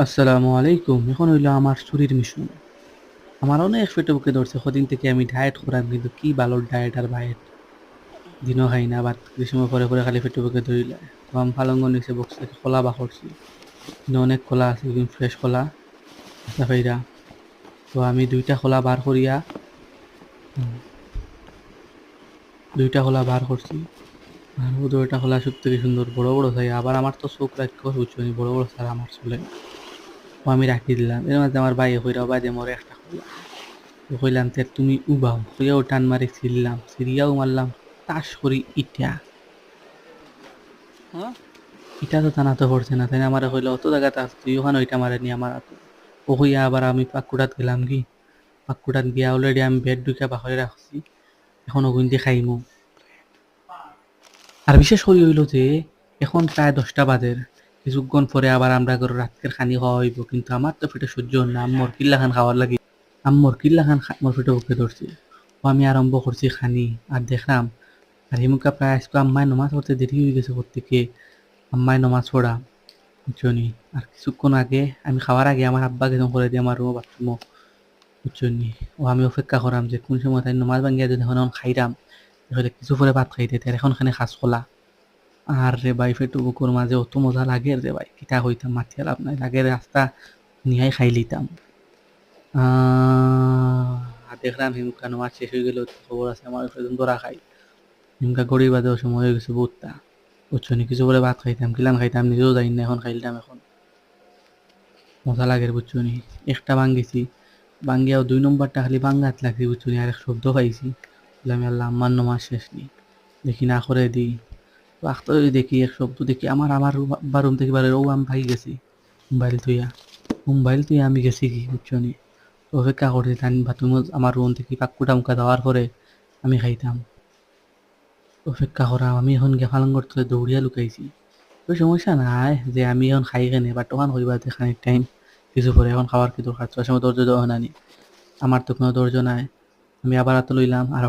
আসসালামু আলাইকুম। এখন হইল আমার চুরির মিশন। আমার অনেক পেটে বুকে ধরছে কদিন থেকে আমি ডায়েট করাম, কিন্তু কি ভালো ডায়েট আর বায়েট দিনও খাই না, বাট কিছু সময় পরে পরে খালি পেটে বুকে ধরিলে। তো আমি পালঙ্গ নিচে বক্স থেকে কলা বা করছি, কিন্তু অনেক কলা আছে, কিন্তু ফ্রেশ কলা আছে ফাইরা। তো আমি হুম, দুইটা কলা বার করছি। আর ও দুইটা কলা সব থেকে সুন্দর বড় বড় চাই, আবার আমার তো চোখ রাখতে বুঝছো নি, বড় বড় ছাড়া আমার চলে না। ও আমি রাখি দিলাম, এর মধ্যে আমার ভাই কইরা বাদে মরে একটা কলা। তো কইলাম তে তুমি উবাও, কইয়াও টান মারি ছিললাম, সিরিয়াও মারলাম, তাস করি ইটা। হ্যাঁ। ইটা তো টানা তো পড়ছে না, তাই না? আমার কইলো অত জায়গা তাস তুই ওখানে ওইটা মারেনি আমার হাতে। ও কইয়া আবার আমি পাকুড়াত গেলাম কি, পাকুড়াত গিয়া অলরেডি আমি বেড ঢুকিয়া বাহিরে রাখছি, এখন ওগুন দিয়ে খাইমু। আর বিশেষ করে হইল যে এখন প্রায় 10টা বাজে, কিছুক্ষণ পরে আবার আমরা ঘরে রাতের খানি খাওয়া হইব, কিন্তু আমার তো পেটে সহ্য হন না, আম্মর কিল্লা খান খাওয়ার লাগি। আম্মর কিল্লা খান মোর পেটে বুকে ধরছে। ও আমি আরম্ভ করছি খানি, আর দেখলাম আর হিমুকা প্রায় আজকে আম্মায় নমাজ পড়তে দেরি হয়ে গেছে প্রত্যেকে। আম্মায় নমাজ পড়া বুঝছনি। আর কিছুক্ষণ আগে আমি খাওয়ার আগে আমার আব্বা গেছে করে দিয়ে আমার রুমও বাথরুমও বুঝছনি। ও আমি অপেক্ষা করাম যে কোন সময় তাই নমাজ ভাঙ্গিয়া যদি এখন খাইরাম, তাহলে কিছু পরে ভাত খাইতে তার এখন খানে খাস খোলা। আর রে ভাই পেটু বুকুর মাঝে অত মজা লাগে রে ভাই, কিতা হইতাম মাঠিয়া লাভ নাই, লাগে রাস্তা নিয়াই খাই লিতাম। আর দেখলাম হিমুকা নমাজ শেষ হয়ে গেল, খবর আছে আমার ধরা খাই। হিমকা গড়ি বাজে সময় হয়ে গেছে বহুতটা বুঝছো নি। কিছু করে ভাত খাইতাম, কিলান খাইতাম নিজেও জানি না, এখন খাইলাম এখন মজা লাগে বুঝছো নি। একটা ভাঙ্গিছি, ভাঙ্গিয়াও 2 নম্বরটা খালি ভাঙ্গাত লাগছি বুঝছো নি, আর এক শব্দ পাইছি। বললাম আল্লাহ আমার নমাজ শেষ নি, দেখি না করে দিই। তো আখতে দেখি এক শব্দ, দেখি আমার বারুম থেকে বারে ও আমি ভাই গেছি মোবাইল তুইয়া আমি গেছি কি বুঝছো নি। তো অপেক্ষা করছি তাই বাথরুম আমার রুম থেকে পাক্কুটা মুখা দেওয়ার পরে আমি খাইতাম। অপেক্ষা করা আমি এখন গিয়ে ফালাং করতে দৌড়িয়া লুকাইছি। ওই সমস্যা নাই যে আমি এখন খাই কেনে, বাট ওখান হইবা যে খানিক টাইম কিছু পরে এখন খাওয়ার কি দরকার, তোর সময় ধৈর্য দেওয়া নানি। আমার তো কোনো ধৈর্য নাই। আমি আবার হাতে লইলাম আর